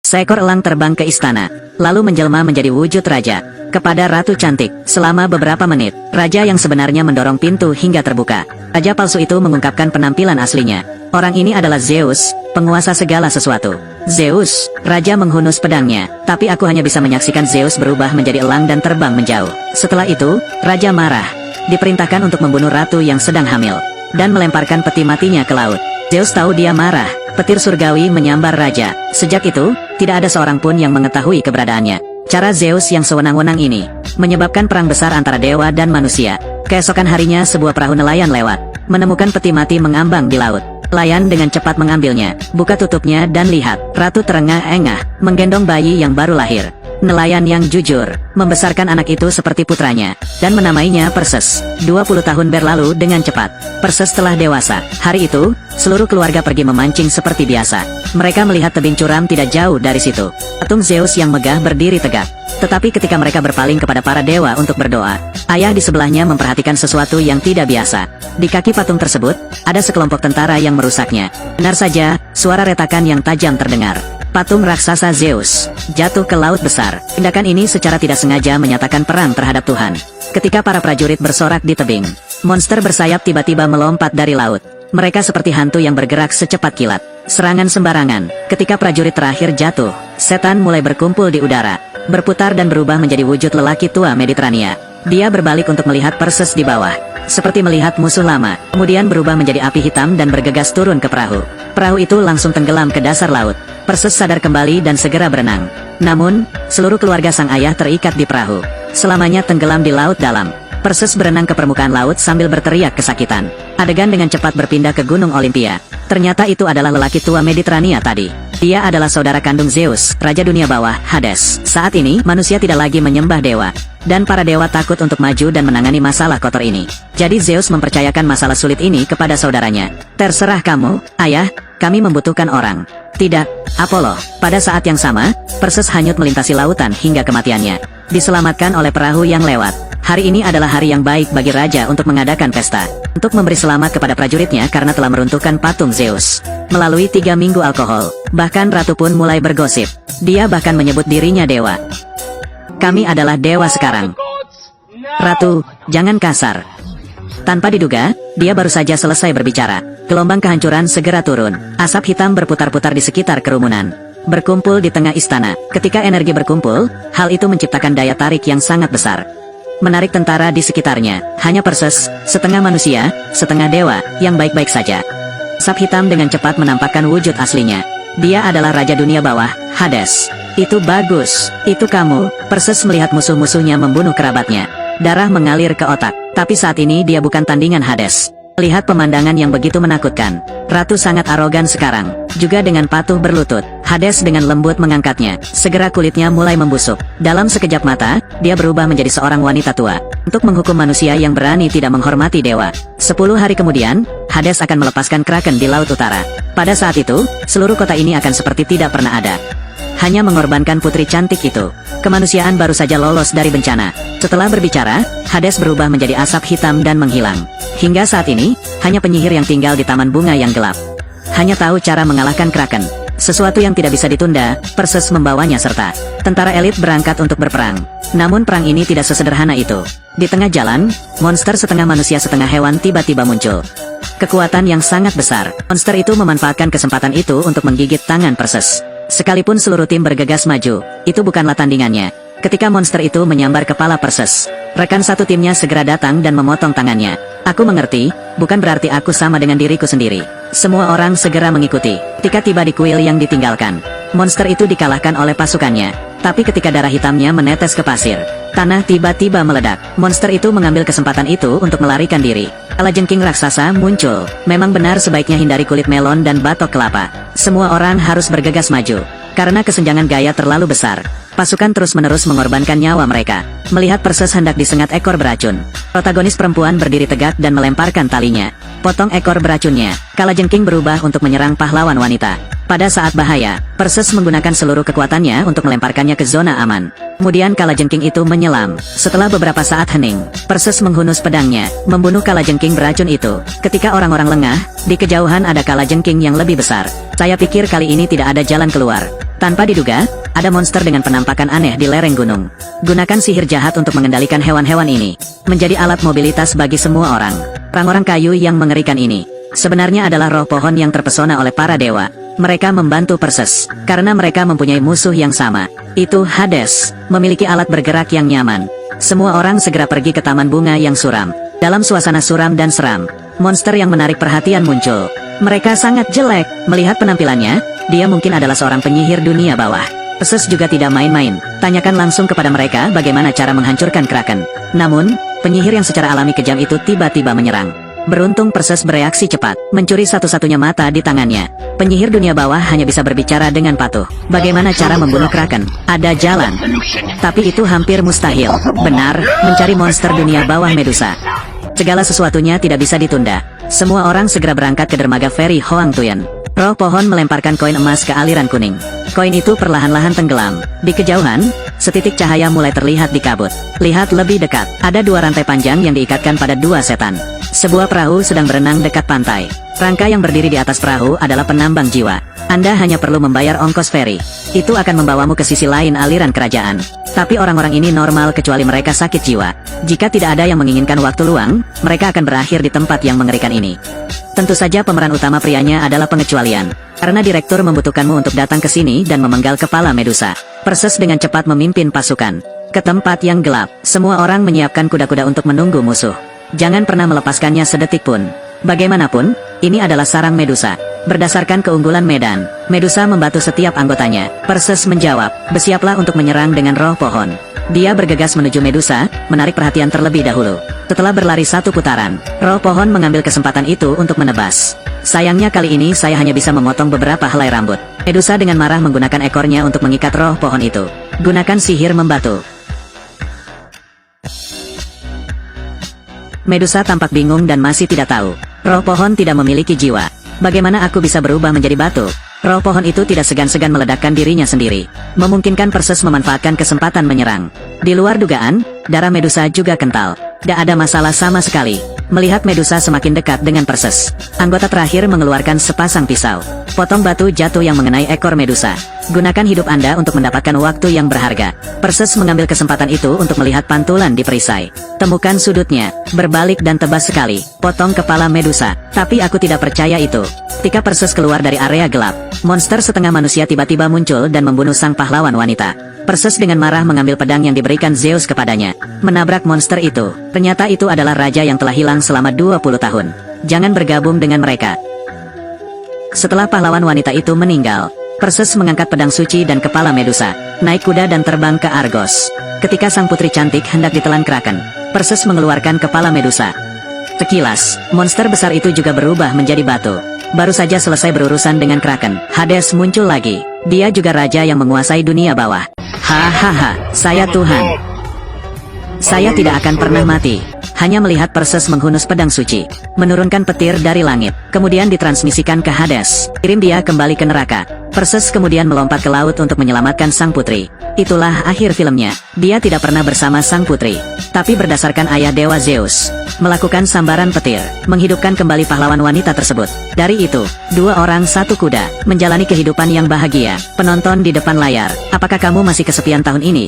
Seekor elang terbang ke istana, lalu menjelma menjadi wujud raja. Kepada Ratu Cantik, selama beberapa menit, raja yang sebenarnya mendorong pintu hingga terbuka. Raja palsu itu mengungkapkan penampilan aslinya. Orang ini adalah Zeus, penguasa segala sesuatu. Zeus, raja menghunus pedangnya, tapi aku hanya bisa menyaksikan Zeus berubah menjadi elang dan terbang menjauh. Setelah itu, raja marah. Diperintahkan untuk membunuh ratu yang sedang hamil, dan melemparkan peti matinya ke laut. Zeus tahu dia marah. Petir surgawi menyambar raja. Sejak itu, tidak ada seorang pun yang mengetahui keberadaannya. Cara Zeus yang sewenang-wenang ini menyebabkan perang besar antara dewa dan manusia. Keesokan harinya sebuah perahu nelayan lewat, menemukan peti mati mengambang di laut. Nelayan dengan cepat mengambilnya, buka tutupnya dan lihat, ratu terengah-engah, menggendong bayi yang baru lahir. Nelayan yang jujur, membesarkan anak itu seperti putranya, dan menamainya Perses. 20 tahun berlalu dengan cepat. Perses telah dewasa. Hari itu, seluruh keluarga pergi memancing seperti biasa. Mereka melihat tebing curam tidak jauh dari situ. Patung Zeus yang megah berdiri tegak. Tetapi ketika mereka berpaling kepada para dewa untuk berdoa, ayah di sebelahnya memperhatikan sesuatu yang tidak biasa. Di kaki patung tersebut, ada sekelompok tentara yang merusaknya. Benar saja, suara retakan yang tajam terdengar. Patung raksasa Zeus jatuh ke laut besar. Tindakan ini secara tidak sengaja menyatakan perang terhadap Tuhan. Ketika para prajurit bersorak di tebing, monster bersayap tiba-tiba melompat dari laut. Mereka seperti hantu yang bergerak secepat kilat. Serangan sembarangan. Ketika prajurit terakhir jatuh, setan mulai berkumpul di udara, berputar dan berubah menjadi wujud lelaki tua Mediterania. Dia berbalik untuk melihat Perses di bawah, seperti melihat musuh lama. Kemudian berubah menjadi api hitam dan bergegas turun ke perahu. Perahu itu langsung tenggelam ke dasar laut. Perses sadar kembali dan segera berenang. Namun, seluruh keluarga sang ayah terikat di perahu, selamanya tenggelam di laut dalam. Perses berenang ke permukaan laut sambil berteriak kesakitan. Adegan dengan cepat berpindah ke Gunung Olimpia. Ternyata itu adalah lelaki tua Mediterania tadi. Dia adalah saudara kandung Zeus, Raja Dunia Bawah, Hades. Saat ini, manusia tidak lagi menyembah dewa, dan para dewa takut untuk maju dan menangani masalah kotor ini. Jadi Zeus mempercayakan masalah sulit ini kepada saudaranya. Terserah kamu, ayah, kami membutuhkan orang. Tidak, Apollo. Pada saat yang sama, Perses hanyut melintasi lautan hingga kematiannya. Diselamatkan oleh perahu yang lewat. Hari ini adalah hari yang baik bagi raja untuk mengadakan pesta. Untuk memberi selamat kepada prajuritnya karena telah meruntuhkan patung Zeus. Melalui 3 minggu alkohol, bahkan ratu pun mulai bergosip. Dia bahkan menyebut dirinya dewa. Kami adalah dewa sekarang. Ratu, jangan kasar. Tanpa diduga, dia baru saja selesai berbicara. Gelombang kehancuran segera turun. Asap hitam berputar-putar di sekitar kerumunan, berkumpul di tengah istana. Ketika energi berkumpul, hal itu menciptakan daya tarik yang sangat besar, menarik tentara di sekitarnya. Hanya Perses, setengah manusia, setengah dewa, yang baik-baik saja. Asap hitam dengan cepat menampakkan wujud aslinya. Dia adalah Raja Dunia Bawah, Hades. Itu bagus. Itu kamu. Perses melihat musuh-musuhnya membunuh kerabatnya. Darah mengalir ke otak. Tapi saat ini dia bukan tandingan Hades. Lihat pemandangan yang begitu menakutkan. Ratu sangat arogan sekarang. Juga dengan patuh berlutut, Hades dengan lembut mengangkatnya. Segera kulitnya mulai membusuk. Dalam sekejap mata, dia berubah menjadi seorang wanita tua. Untuk menghukum manusia yang berani tidak menghormati dewa. 10 hari kemudian, Hades akan melepaskan Kraken di Laut Utara. Pada saat itu, seluruh kota ini akan seperti tidak pernah ada. Hanya mengorbankan putri cantik itu. Kemanusiaan baru saja lolos dari bencana. Setelah berbicara, Hades berubah menjadi asap hitam dan menghilang. Hingga saat ini, hanya penyihir yang tinggal di taman bunga yang gelap hanya tahu cara mengalahkan Kraken. Sesuatu yang tidak bisa ditunda, Perses membawanya serta tentara elit berangkat untuk berperang. Namun perang ini tidak sesederhana itu. Di tengah jalan, monster setengah manusia setengah hewan tiba-tiba muncul. Kekuatan yang sangat besar. Monster itu memanfaatkan kesempatan itu untuk menggigit tangan Perses. Sekalipun seluruh tim bergegas maju, itu bukanlah tandingannya. Ketika monster itu menyambar kepala Perses, rekan satu timnya segera datang dan memotong tangannya. Aku mengerti, bukan berarti aku sama dengan diriku sendiri. Semua orang segera mengikuti. Ketika tiba di kuil yang ditinggalkan, monster itu dikalahkan oleh pasukannya. Tapi ketika darah hitamnya menetes ke pasir, tanah tiba-tiba meledak. Monster itu mengambil kesempatan itu untuk melarikan diri. Kalajengking raksasa muncul. Memang benar sebaiknya hindari kulit melon dan batok kelapa. Semua orang harus bergegas maju. Karena kesenjangan gaya terlalu besar, pasukan terus-menerus mengorbankan nyawa mereka. Melihat Perses hendak disengat ekor beracun, protagonis perempuan berdiri tegak dan melemparkan talinya. Potong ekor beracunnya. Kalajengking berubah untuk menyerang pahlawan wanita. Pada saat bahaya, Perses menggunakan seluruh kekuatannya untuk melemparkannya ke zona aman. Kemudian kalajengking itu menyelam. Setelah beberapa saat hening, Perses menghunus pedangnya, membunuh kalajengking beracun itu. Ketika orang-orang lengah, di kejauhan ada kalajengking yang lebih besar. Saya pikir kali ini tidak ada jalan keluar. Tanpa diduga, ada monster dengan penampakan aneh di lereng gunung. Gunakan sihir jahat untuk mengendalikan hewan-hewan ini. Menjadi alat mobilitas bagi semua orang. Orang-orang kayu yang mengerikan ini sebenarnya adalah roh pohon yang terpesona oleh para dewa. Mereka membantu Perses, karena mereka mempunyai musuh yang sama. Itu Hades, memiliki alat bergerak yang nyaman. Semua orang segera pergi ke taman bunga yang suram. Dalam suasana suram dan seram, monster yang menarik perhatian muncul. Mereka sangat jelek. Melihat penampilannya, dia mungkin adalah seorang penyihir dunia bawah. Perses juga tidak main-main. Tanyakan langsung kepada mereka bagaimana cara menghancurkan Kraken. Namun, penyihir yang secara alami kejam itu tiba-tiba menyerang. Beruntung Perses bereaksi cepat, mencuri satu-satunya mata di tangannya. Penyihir dunia bawah hanya bisa berbicara dengan patuh. Bagaimana cara membunuh Kraken? Ada jalan. Tapi itu hampir mustahil. Benar, mencari monster dunia bawah Medusa. Segala sesuatunya tidak bisa ditunda. Semua orang segera berangkat ke dermaga feri Hoang Tuyen. Roh pohon melemparkan koin emas ke aliran kuning. Koin itu perlahan-lahan tenggelam. Di kejauhan, setitik cahaya mulai terlihat di kabut. Lihat lebih dekat, ada dua rantai panjang yang diikatkan pada dua setan. Sebuah perahu sedang berenang dekat pantai. Rangka yang berdiri di atas perahu adalah penambang jiwa. Anda hanya perlu membayar ongkos feri. Itu akan membawamu ke sisi lain aliran kerajaan. Tapi orang-orang ini normal kecuali mereka sakit jiwa. Jika tidak ada yang menginginkan waktu luang, mereka akan berakhir di tempat yang mengerikan ini. Tentu saja pemeran utama prianya adalah pengecualian. Karena direktur membutuhkanmu untuk datang ke sini dan memenggal kepala Medusa. Perses dengan cepat memimpin pasukan ke tempat yang gelap. Semua orang menyiapkan kuda-kuda untuk menunggu musuh. Jangan pernah melepaskannya sedetik pun. Bagaimanapun, ini adalah sarang Medusa. Berdasarkan keunggulan medan, Medusa membantu setiap anggotanya. Perses menjawab, bersiaplah untuk menyerang dengan roh pohon. Dia bergegas menuju Medusa, menarik perhatian terlebih dahulu. Setelah berlari satu putaran, roh pohon mengambil kesempatan itu untuk menebas. Sayangnya kali ini saya hanya bisa memotong beberapa helai rambut. Medusa dengan marah menggunakan ekornya untuk mengikat roh pohon itu. Gunakan sihir membatu. Medusa tampak bingung dan masih tidak tahu. Roh pohon tidak memiliki jiwa. Bagaimana aku bisa berubah menjadi batu? Roh pohon itu tidak segan-segan meledakkan dirinya sendiri. Memungkinkan Perses memanfaatkan kesempatan menyerang. Di luar dugaan, darah Medusa juga kental. Tidak ada masalah sama sekali. Melihat Medusa semakin dekat dengan Perses, anggota terakhir mengeluarkan sepasang pisau. Potong batu jatuh yang mengenai ekor Medusa. Gunakan hidup Anda untuk mendapatkan waktu yang berharga. Perses mengambil kesempatan itu untuk melihat pantulan di perisai. Temukan sudutnya, berbalik dan tebas sekali. Potong kepala Medusa. Tapi aku tidak percaya itu. Ketika Perses keluar dari area gelap, monster setengah manusia tiba-tiba muncul dan membunuh sang pahlawan wanita. Perses dengan marah mengambil pedang yang diberikan Zeus kepadanya. Menabrak monster itu. Ternyata itu adalah raja yang telah hilang selama 20 tahun. Jangan bergabung dengan mereka. Setelah pahlawan wanita itu meninggal, Perses mengangkat pedang suci dan kepala Medusa, naik kuda dan terbang ke Argos. Ketika sang putri cantik hendak ditelan Kraken, Perses mengeluarkan kepala Medusa. Sekilas, monster besar itu juga berubah menjadi batu. Baru saja selesai berurusan dengan Kraken, Hades muncul lagi. Dia juga raja yang menguasai dunia bawah. Hahaha, saya Tuhan. Saya tidak akan pernah mati. Hanya melihat Perses menghunus pedang suci, menurunkan petir dari langit, kemudian ditransmisikan ke Hades. Kirim dia kembali ke neraka. Perses kemudian melompat ke laut untuk menyelamatkan sang putri. Itulah akhir filmnya. Dia tidak pernah bersama sang putri, tapi berdasarkan ayah dewa Zeus, melakukan sambaran petir, menghidupkan kembali pahlawan wanita tersebut. Dari itu, dua orang satu kuda, menjalani kehidupan yang bahagia. Penonton di depan layar, apakah kamu masih kesepian tahun ini?